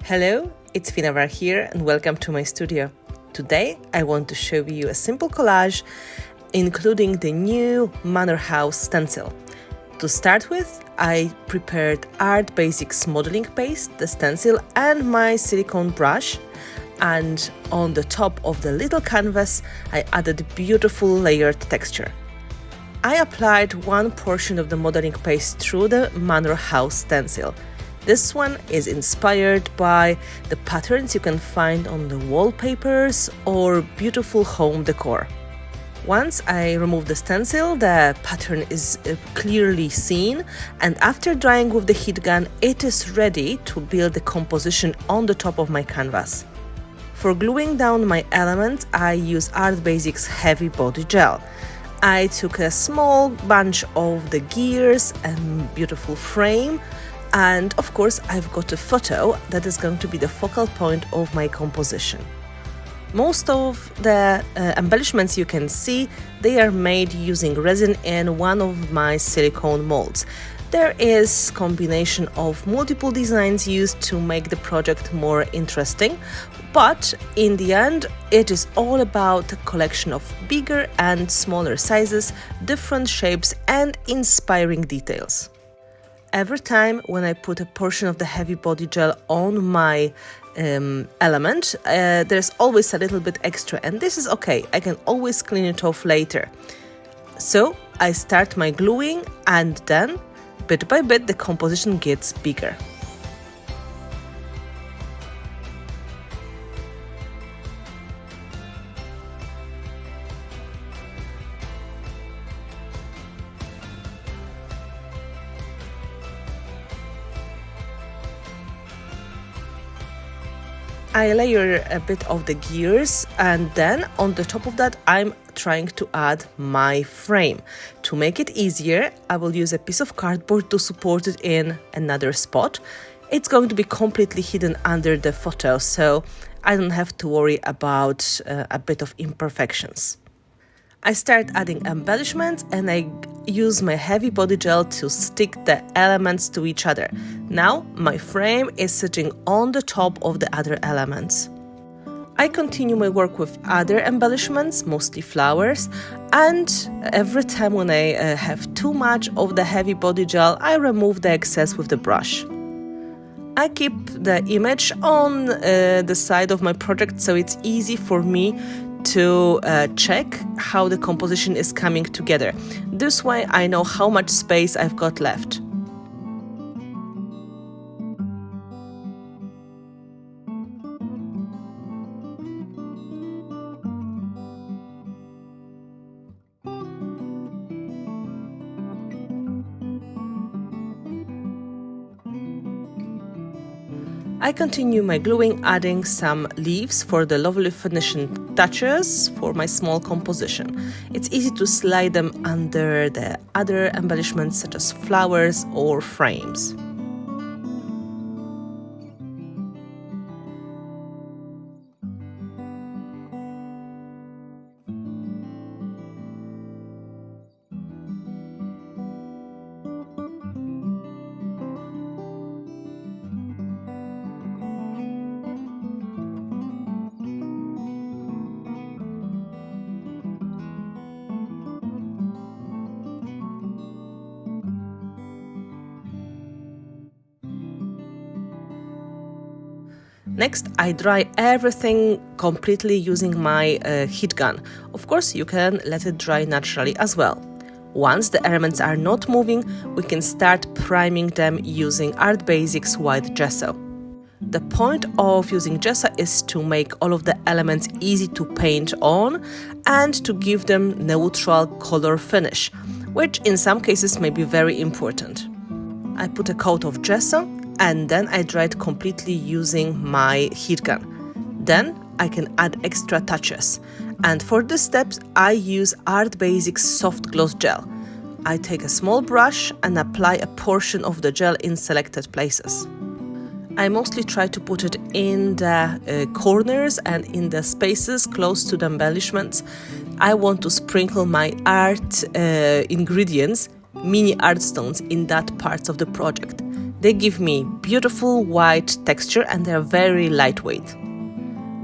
Hello, it's Finnabair here and welcome to my studio. Today I want to show you a simple collage including the new Manor house stencil. To start with, I prepared Art Basics modeling paste, the stencil and my silicone brush, and on the top of the little canvas I added beautiful layered texture. I applied one portion of the modeling paste through the Manor house stencil. This one is inspired by the patterns you can find on the wallpapers or beautiful home decor. Once I remove the stencil, the pattern is clearly seen, and after drying with the heat gun, it is ready to build the composition on the top of my canvas. For gluing down my elements, I use Art Basics Heavy Body Gel. I took a small bunch of the gears and beautiful frame, and of course I've got a photo that is going to be the focal point of my composition. Most of the embellishments you can see, they are made using resin in one of my silicone molds. There is combination of multiple designs used to make the project more interesting, but in the end it is all about a collection of bigger and smaller sizes, different shapes and inspiring details. Every time when I put a portion of the heavy body gel on my element, there's always a little bit extra, and this is okay, I can always clean it off later. So I start my gluing, and then bit by bit the composition gets bigger. I layer a bit of the gears, and then on the top of that I'm trying to add my frame. To make it easier, I will use a piece of cardboard to support it in another spot. It's going to be completely hidden under the photo, so I don't have to worry about a bit of imperfections. I start adding embellishments and I use my heavy body gel to stick the elements to each other. Now my frame is sitting on the top of the other elements. I continue my work with other embellishments, mostly flowers, and every time when I have too much of the heavy body gel, I remove the excess with the brush. I keep the image on the side of my project, so it's easy for me to check how the composition is coming together. This way I know how much space I've got left. I continue my gluing, adding some leaves for the lovely finishing touches for my small composition. It's easy to slide them under the other embellishments such as flowers or frames. Next, I dry everything completely using my heat gun. Of course, you can let it dry naturally as well. Once the elements are not moving, we can start priming them using Art Basics White Gesso. The point of using Gesso is to make all of the elements easy to paint on and to give them neutral color finish, which in some cases may be very important. I put a coat of Gesso and then I dry it completely using my heat gun. Then I can add extra touches. And for this step, I use Art Basics Soft Gloss Gel. I take a small brush and apply a portion of the gel in selected places. I mostly try to put it in the corners and in the spaces close to the embellishments. I want to sprinkle my art ingredients mini art stones in that parts of the project. They give me beautiful white texture and they're very lightweight.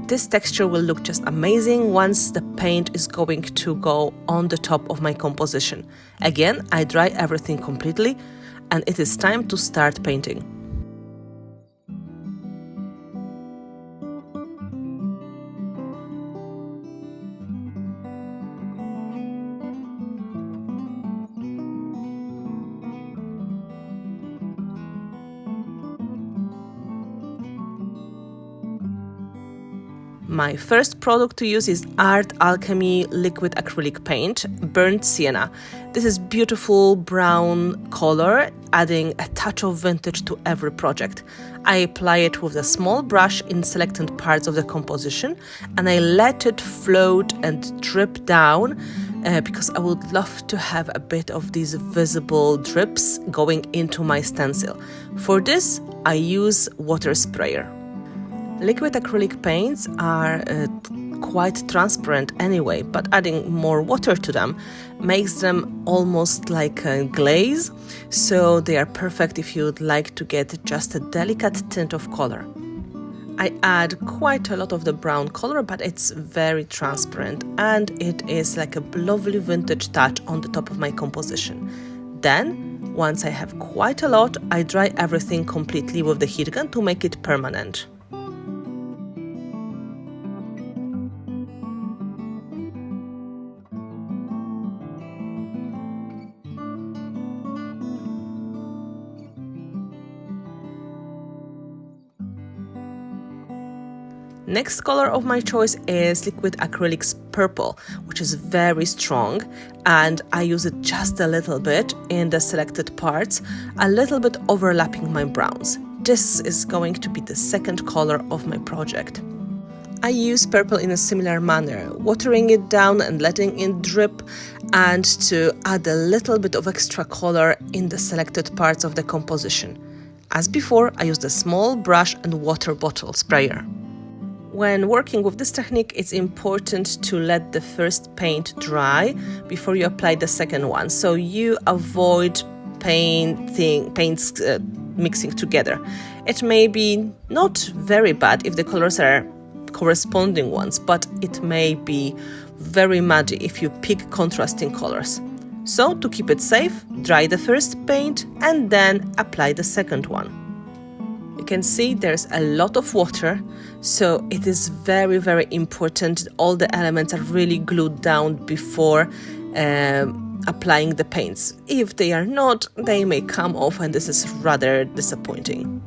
This texture will look just amazing once the paint is going to go on the top of my composition. Again, I dry everything completely and it is time to start painting. My first product to use is Alchemy liquid acrylic paint, burnt sienna. This is beautiful brown color, adding a touch of vintage to every project. I apply it with a small brush in selected parts of the composition and I let it float and drip down because I would love to have a bit of these visible drips going into my stencil. For this, I use water sprayer. Liquid acrylic paints are quite transparent anyway, but adding more water to them makes them almost like a glaze, so they are perfect if you'd like to get just a delicate tint of color. I add quite a lot of the brown color, but it's very transparent and it is like a lovely vintage touch on the top of my composition. Then, once I have quite a lot, I dry everything completely with the heat gun to make it permanent. Next color of my choice is liquid acrylics purple, which is very strong, and I use it just a little bit in the selected parts, a little bit overlapping my browns. This is going to be the second color of my project. I use purple in a similar manner, watering it down and letting it drip, and to add a little bit of extra color in the selected parts of the composition. As before, I used a small brush and water bottle sprayer. When working with this technique, it's important to let the first paint dry before you apply the second one, so you avoid paints mixing together. It may be not very bad if the colors are corresponding ones, but it may be very muddy if you pick contrasting colors. So to keep it safe, dry the first paint and then apply the second one. You can see there's a lot of water, so it is very, very important all the elements are really glued down before applying the paints. If they are not, they may come off and this is rather disappointing.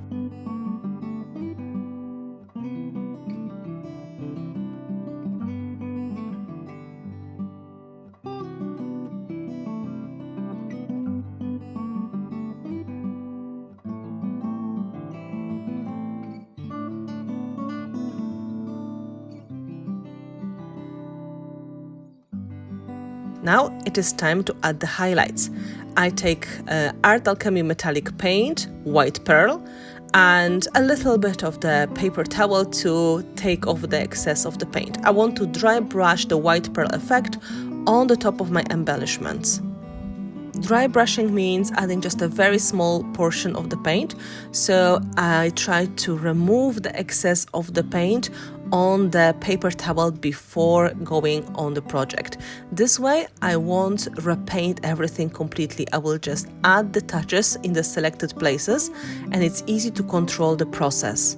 Now it is time to add the highlights. I take Art Alchemy Metallique paint, white pearl, and a little bit of the paper towel to take off the excess of the paint. I want to dry brush the white pearl effect on the top of my embellishments. Dry brushing means adding just a very small portion of the paint, so I try to remove the excess of the paint on the paper towel before going on the project. This way I won't repaint everything completely. I will just add the touches in the selected places and it's easy to control the process.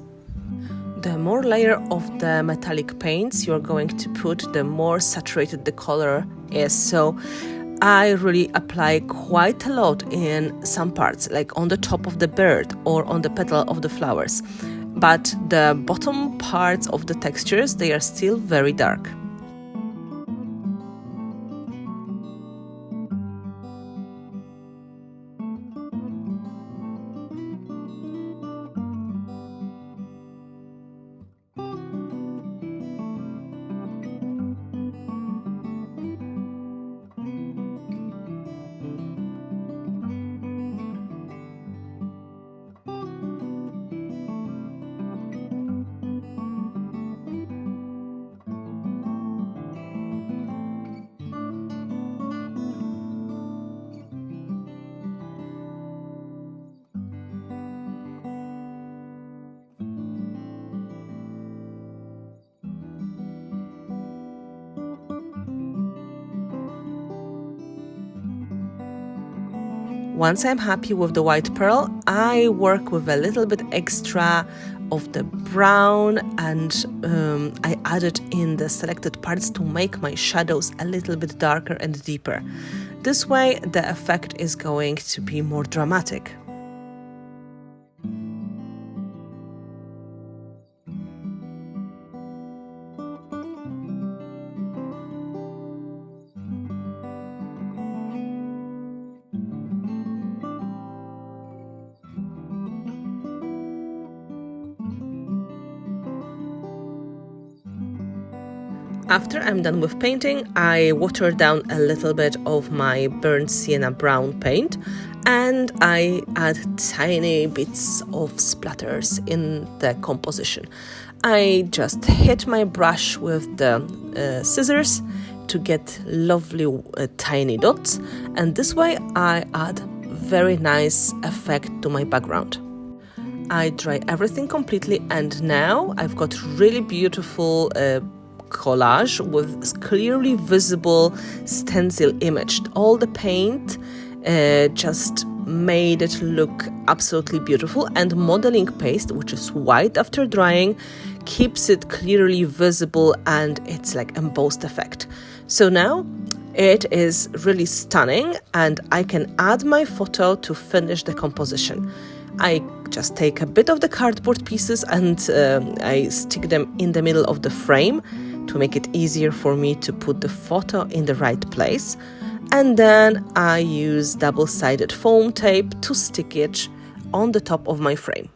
The more layer of the metallic paints you're going to put, the more saturated the color is. So I really apply quite a lot in some parts, like on the top of the bird or on the petal of the flowers. But the bottom parts of the textures, they are still very dark. Once I'm happy with the white pearl, I work with a little bit extra of the brown, and I added in the selected parts to make my shadows a little bit darker and deeper. This way the effect is going to be more dramatic. After I'm done with painting, I water down a little bit of my burnt sienna brown paint, and I add tiny bits of splatters in the composition. I just hit my brush with the scissors to get lovely tiny dots, and this way I add very nice effect to my background. I dry everything completely, and now I've got really beautiful collage with clearly visible stencil image. All the paint just made it look absolutely beautiful, and modeling paste, which is white after drying, keeps it clearly visible, and it's like embossed effect. So now it is really stunning, and I can add my photo to finish the composition. I just take a bit of the cardboard pieces and I stick them in the middle of the frame to make it easier for me to put the photo in the right place. And then I use double-sided foam tape to stick it on the top of my frame.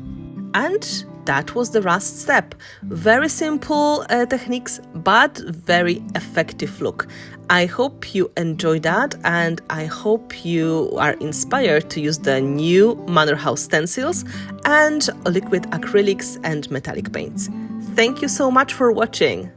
And that was the last step. Very simple techniques, but very effective look. I hope you enjoyed that, and I hope you are inspired to use the new Manor House stencils and liquid acrylics and metallic paints. Thank you so much for watching.